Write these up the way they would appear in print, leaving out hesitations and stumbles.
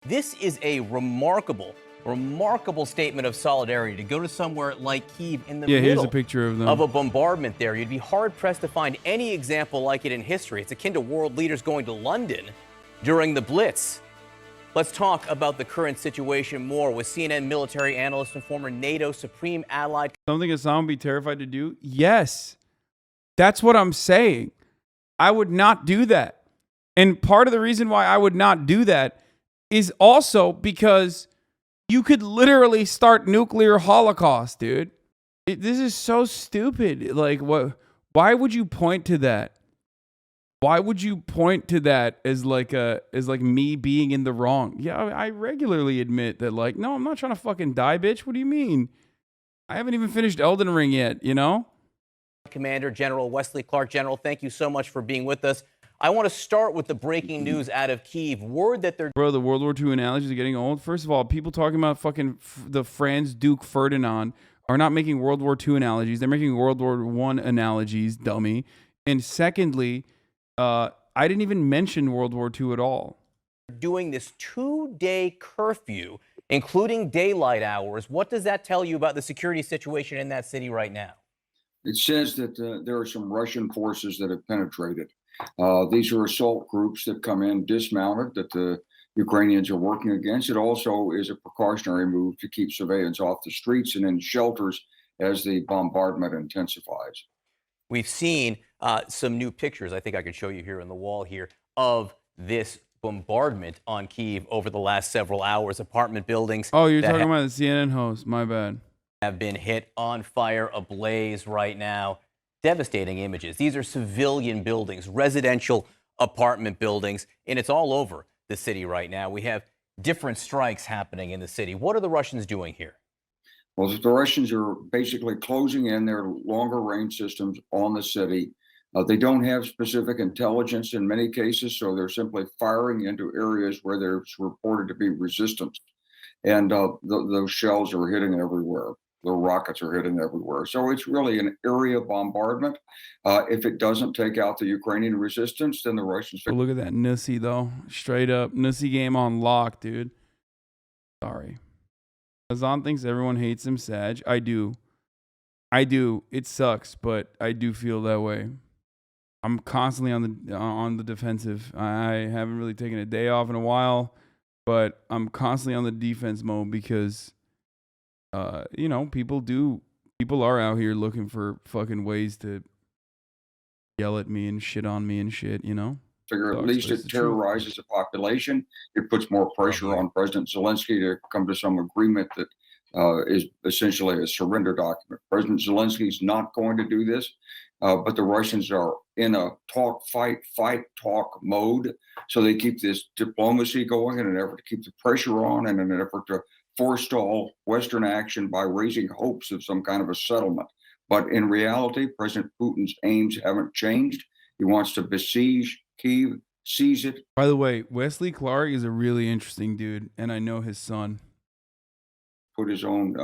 This is a remarkable statement of solidarity to go to somewhere like Kyiv in the here's a middle picture of them. of a bombardment there. You'd be hard-pressed to find any example like it in history. It's akin to world leaders going to London during the Blitz. Let's talk about the current situation more with CNN military analyst and former NATO Supreme Allied. Something Hasan would be terrified to do? Yes. That's what I'm saying. I would not do that. And part of the reason why I would not do that is also because you could literally start nuclear holocaust, dude. This is so stupid. Like, what? Why would you point to that? Why would you point to that as like me being in the wrong? Yeah, I regularly admit that, like, no, I'm not trying to fucking die, bitch. What do you mean? I haven't even finished Elden Ring yet, you know? Commander General Wesley Clark. General, thank you so much for being with us. I want to start with the breaking news out of Kyiv. Word that they're... Bro, the World War II analogies are getting old. First of all, people talking about fucking the Franz Duke Ferdinand are not making World War II analogies. They're making World War I analogies, dummy. And secondly, I didn't even mention World War II at all. Doing this 2-day curfew, including daylight hours. What does that tell you about the security situation in that city right now? It says that there are some Russian forces that have penetrated. These are assault groups that come in dismounted that the Ukrainians are working against. It also is a precautionary move to keep civilians off the streets and in shelters as the bombardment intensifies. We've seen some new pictures, I think I could show you here on the wall here, of this bombardment on Kyiv over the last several hours. Apartment buildings. Oh, you're talking about the CNN host. My bad. Have been hit, on fire, ablaze right now. Devastating images. These are civilian buildings, residential apartment buildings, and it's all over the city right now. We have different strikes happening in the city. What are the Russians doing here? Well, the Russians are basically closing in their longer range systems on the city. They don't have specific intelligence in many cases, so they're simply firing into areas where there's reported to be resistance. And those shells are hitting everywhere. The rockets are hitting everywhere. So it's really an area bombardment. If it doesn't take out the Ukrainian resistance, then the Russians... Oh, look at that Nussy, though. Straight up. Nussy game on lock, dude. Sorry. Hasan thinks everyone hates him, Sag. I do. It sucks, but I do feel that way. I'm constantly on the defensive. I haven't really taken a day off in a while, but I'm constantly on the defense mode because... you know, people are out here looking for fucking ways to yell at me and shit on me and shit, you know? Figure at least it terrorizes the population. It puts more pressure on President Zelensky to come to some agreement that is essentially a surrender document. President Zelensky's not going to do this, but the Russians are in a talk, fight, talk mode. So they keep this diplomacy going in an effort to keep the pressure on and in an effort to forestall Western action by raising hopes of some kind of a settlement. But in reality, President Putin's aims haven't changed. He wants to besiege Kyiv, seize it. By the way, Wesley Clark is a really interesting dude, and I know his son. Put his own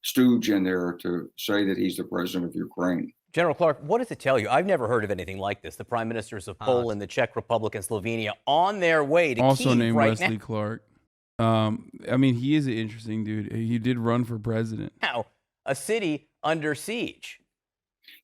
stooge in there to say that he's the president of Ukraine. General Clark, what does it tell you? I've never heard of anything like this. The prime ministers of Poland, the Czech Republic, and Slovenia on their way to also Kyiv named right Wesley now. Clark. I mean, he is an interesting dude. He did run for president. Now, a city under siege.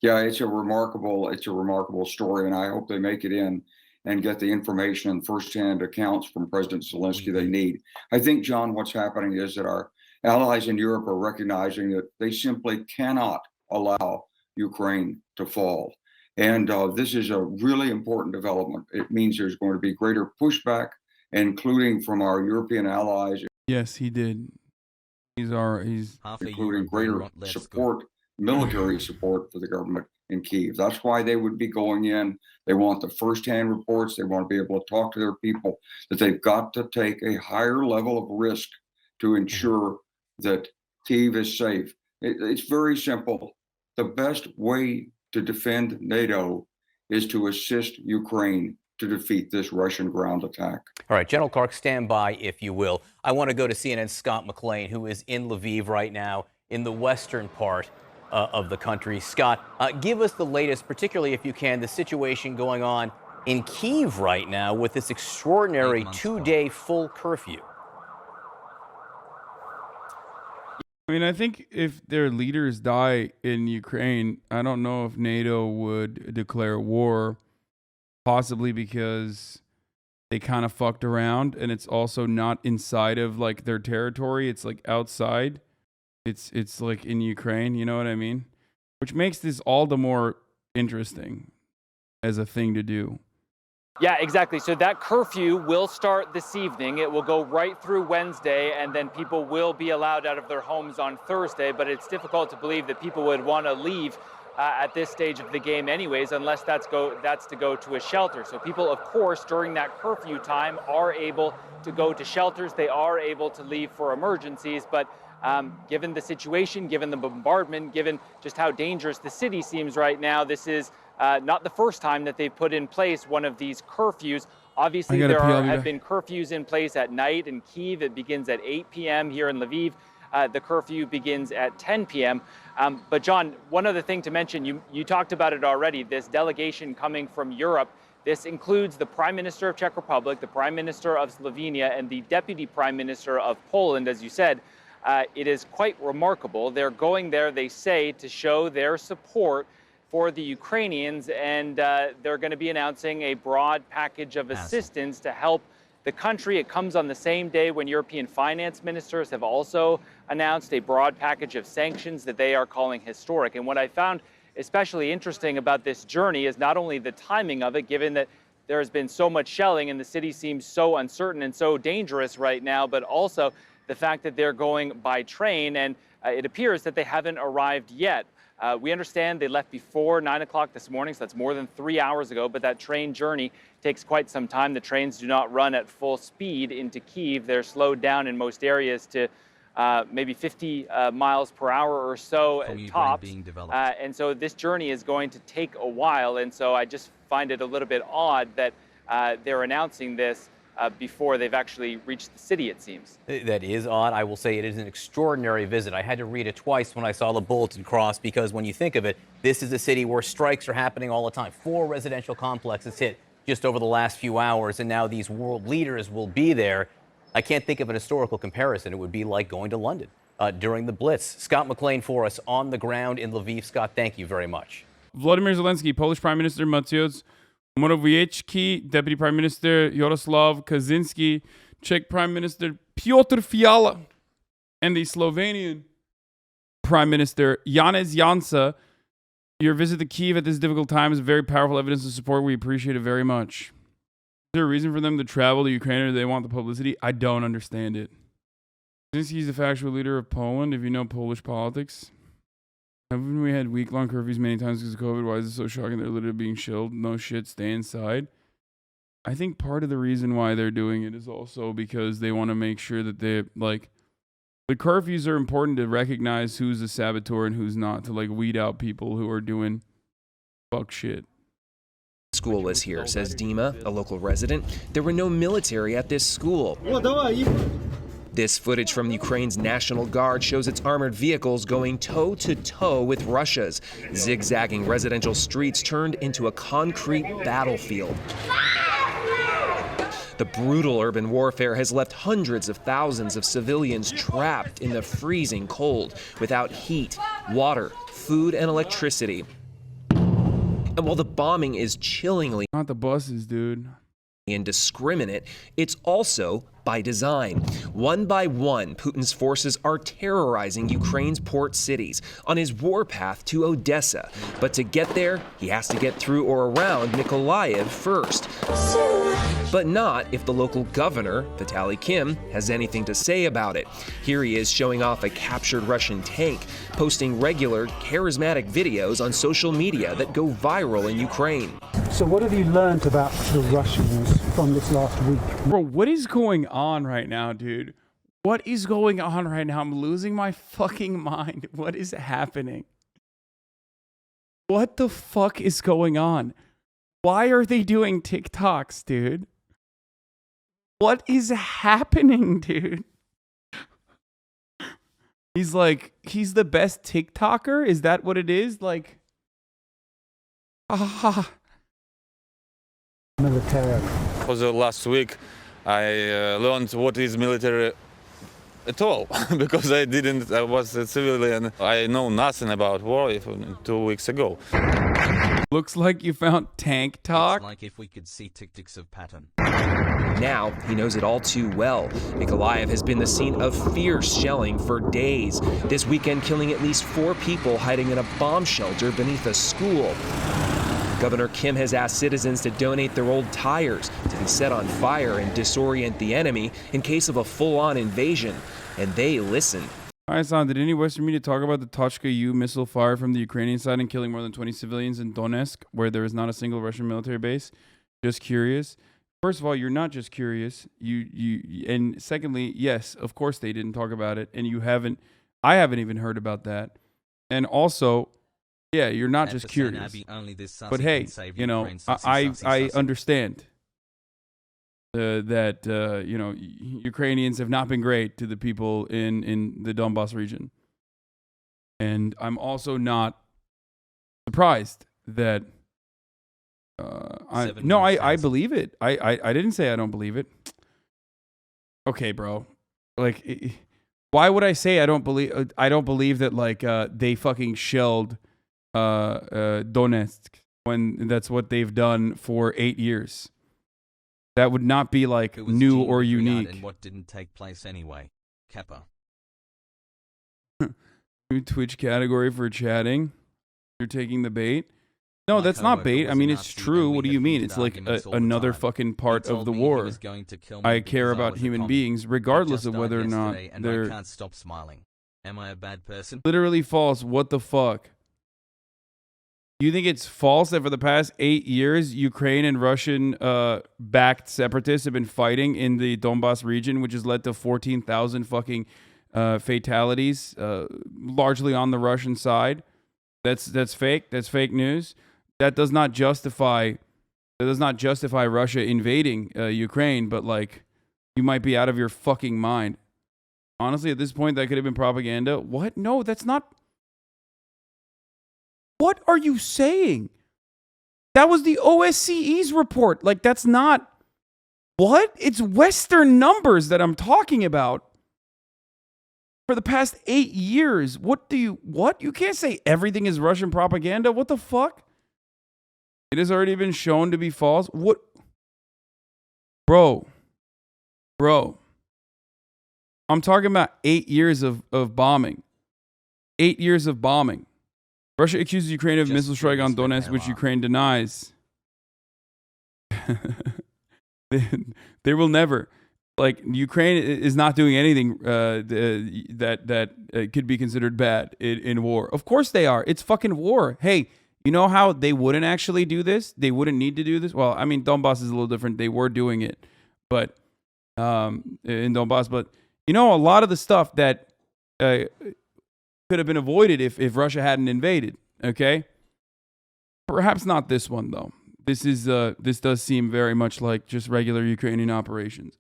Yeah, it's a remarkable story, and I hope they make it in and get the information and firsthand accounts from President Zelensky they need. I think, John, what's happening is that our allies in Europe are recognizing that they simply cannot allow Ukraine to fall. And this is a really important development. It means there's going to be greater pushback, including from our European allies. Yes, he did. He's including greater support, military support for the government in Kyiv. That's why they would be going in. They want the firsthand reports. They want to be able to talk to their people, that they've got to take a higher level of risk to ensure that Kyiv is safe. It's very simple. The best way to defend NATO is to assist Ukraine to defeat this Russian ground attack. All right, General Clark, stand by, if you will. I want to go to CNN's Scott McLean, who is in Lviv right now, in the western part of the country. Scott, give us the latest, particularly if you can, the situation going on in Kyiv right now with this extraordinary 2-day full curfew. I mean, I think if their leaders die in Ukraine, I don't know if NATO would declare war, possibly because they kind of fucked around and it's also not inside of like their territory. It's like outside. It's like in Ukraine, you know what I mean? Which makes this all the more interesting as a thing to do. Yeah, exactly. So that curfew will start this evening. It will go right through Wednesday, and then people will be allowed out of their homes on Thursday. But it's difficult to believe that people would want to leave at this stage of the game anyways, unless that's to go to a shelter. So people, of course, during that curfew time are able to go to shelters. They are able to leave for emergencies. But given the situation, given the bombardment, given just how dangerous the city seems right now, this is not the first time that they've put in place one of these curfews. Obviously, there have been curfews in place at night in Kyiv. It begins at 8 p.m. Here in Lviv, the curfew begins at 10 p.m. But John, one other thing to mention, you talked about it already, this delegation coming from Europe. This includes the Prime Minister of Czech Republic, the Prime Minister of Slovenia, and the Deputy Prime Minister of Poland, as you said. It is quite remarkable. They're going there, they say, to show their support for the Ukrainians, and they're going to be announcing a broad package of assistance to help the country. It comes on the same day when European finance ministers have also announced a broad package of sanctions that they are calling historic. And what I found especially interesting about this journey is not only the timing of it, given that there has been so much shelling and the city seems so uncertain and so dangerous right now, but also the fact that they're going by train, and it appears that they haven't arrived yet. We understand they left before 9 o'clock this morning, so that's more than 3 hours ago, but that train journey takes quite some time. The trains do not run at full speed into Kyiv. They're slowed down in most areas to maybe 50 miles per hour or so tops. And so this journey is going to take a while, and so I just find it a little bit odd that they're announcing this before they've actually reached the city, it seems. That is odd. I will say it is an extraordinary visit. I had to read it twice when I saw the bulletin cross, because when you think of it, this is a city where strikes are happening all the time. 4 residential complexes hit just over the last few hours, and now these world leaders will be there. I can't think of an historical comparison. It would be like going to London during the Blitz. Scott McLean for us on the ground in Lviv. Scott, thank you very much. Vladimir Zelensky, Polish Prime Minister Mateusz Morawiecki, Deputy Prime Minister Jaroslaw Kaczynski, Czech Prime Minister Piotr Fiala, and the Slovenian Prime Minister Janez Janša. Your visit to Kyiv at this difficult time is very powerful evidence of support. We appreciate it very much. Is there a reason for them to travel to Ukraine, or do they want the publicity? I don't understand it. Kaczynski is the factual leader of Poland, if you know Polish politics. Haven't we had week-long curfews many times because of COVID? Why is it so shocking they're literally being chilled? No shit, stay inside. I think part of the reason why they're doing it is also because they want to make sure that they, like, the curfews are important to recognize who's a saboteur and who's not, to, like, weed out people who are doing fuck shit. School was here, says Dima, a local resident. There were no military at this school. This footage from Ukraine's National Guard shows its armored vehicles going toe-to-toe with Russia's, zigzagging residential streets turned into a concrete battlefield. The brutal urban warfare has left hundreds of thousands of civilians trapped in the freezing cold without heat, water, food, and electricity. And while the bombing is chillingly Not the buses, dude. indiscriminate, it's also by design. One by one, Putin's forces are terrorizing Ukraine's port cities on his warpath to Odessa. But to get there, he has to get through or around Mykolaiv first. But not if the local governor, Vitaly Kim, has anything to say about it. Here he is showing off a captured Russian tank, posting regular, charismatic videos on social media that go viral in Ukraine. So what have you learned about the Russians from this last week? Bro, what is going on right now, dude? What is going on right now? I'm losing my fucking mind. What is happening? What the fuck is going on? Why are they doing TikToks, dude? What is happening, dude? He's the best TikToker? Is that what it is? Like, Military. For the last week, I learned what is military at all because I was a civilian. I know nothing about war 2 weeks ago. Looks like you found tank talk. It's like if we could see tic-tics of pattern. Now, he knows it all too well. Mykolaiv has been the scene of fierce shelling for days, this weekend killing at least 4 people hiding in a bomb shelter beneath a school. Governor Kim has asked citizens to donate their old tires to be set on fire and disorient the enemy in case of a full-on invasion, and they listened. Hi, Hasan. Did any Western media talk about the Tochka-U missile fire from the Ukrainian side and killing more than 20 civilians in Donetsk, where there is not a single Russian military base? Just curious. First of all, you're not just curious. And secondly, yes, of course they didn't talk about it, and I haven't even heard about that. And also, yeah, you're not just curious. But hey, you know, I understand that you know, Ukrainians have not been great to the people in the Donbas region, and I'm also not surprised that I believe it. I didn't say I don't believe it. Okay, bro. Like, why would I say I don't believe? I don't believe that like they fucking shelled Donetsk when that's what they've done for 8 years. That would not be like new or unique. And what didn't take place anyway. Kappa. New Twitch category for chatting. You're taking the bait. No, that's not bait. I mean, it's true. What do you mean? It's like another fucking part of the war. I care about human beings, regardless of whether or not they're. I can't stop smiling. Am I a bad person? Literally false. What the fuck? You think it's false that for the past 8 years, Ukraine and Russian-backed separatists have been fighting in the Donbas region, which has led to 14,000 fucking fatalities, largely on the Russian side? That's fake. That's fake news. That does not justify Russia invading Ukraine, but like, you might be out of your fucking mind. Honestly, at this point, that could have been propaganda. What? No, that's not. What are you saying? That was the OSCE's report. Like, that's not. What? It's Western numbers that I'm talking about. For the past 8 years. What? You can't say everything is Russian propaganda. What the fuck? It has already been shown to be false. What? Bro. I'm talking about 8 years of bombing. 8 years of bombing. Russia accuses Ukraine of missile strike on Donetsk, which Ukraine denies. They will never. Like, Ukraine is not doing anything that could be considered bad in war. Of course they are. It's fucking war. Hey, you know how they wouldn't actually do this? They wouldn't need to do this? Well, I mean, Donbass is a little different. They were doing it, but in Donbass. But, you know, a lot of the stuff that could have been avoided if Russia hadn't invaded, okay? Perhaps not this one, though. This does seem very much like just regular Ukrainian operations.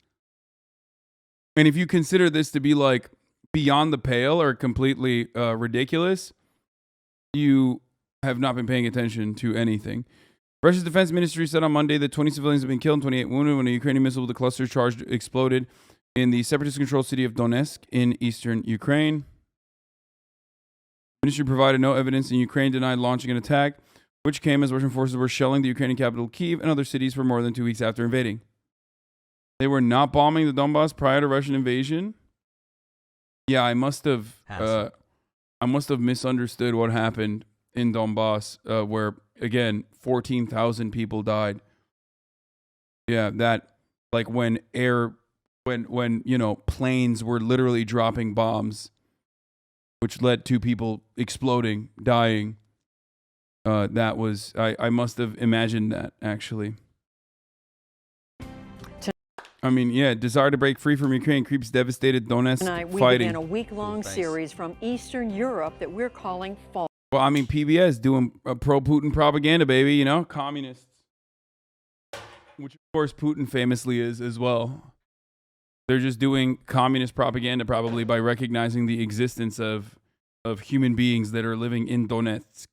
And if you consider this to be like beyond the pale or completely ridiculous, you have not been paying attention to anything. Russia's defense ministry said on Monday that 20 civilians have been killed and 28 wounded when a Ukrainian missile with a cluster charge exploded in the separatist-controlled city of Donetsk in eastern Ukraine. The ministry provided no evidence, and Ukraine denied launching an attack, which came as Russian forces were shelling the Ukrainian capital Kyiv and other cities for more than 2 weeks after invading. They were not bombing the Donbass prior to Russian invasion. Yeah, I must have misunderstood what happened in Donbass, where again 14,000 people died. Yeah, that like when you know, planes were literally dropping bombs, which led to people exploding, dying. That was I must have imagined that actually. I mean, yeah, desire to break free from Ukraine creeps devastated Donetsk Tonight, we fighting. began a week-long series from Eastern Europe that we're calling Fall. Well, I mean, PBS doing pro-Putin propaganda, baby, you know, communists. Which, of course, Putin famously is as well. They're just doing communist propaganda probably by recognizing the existence of human beings that are living in Donetsk.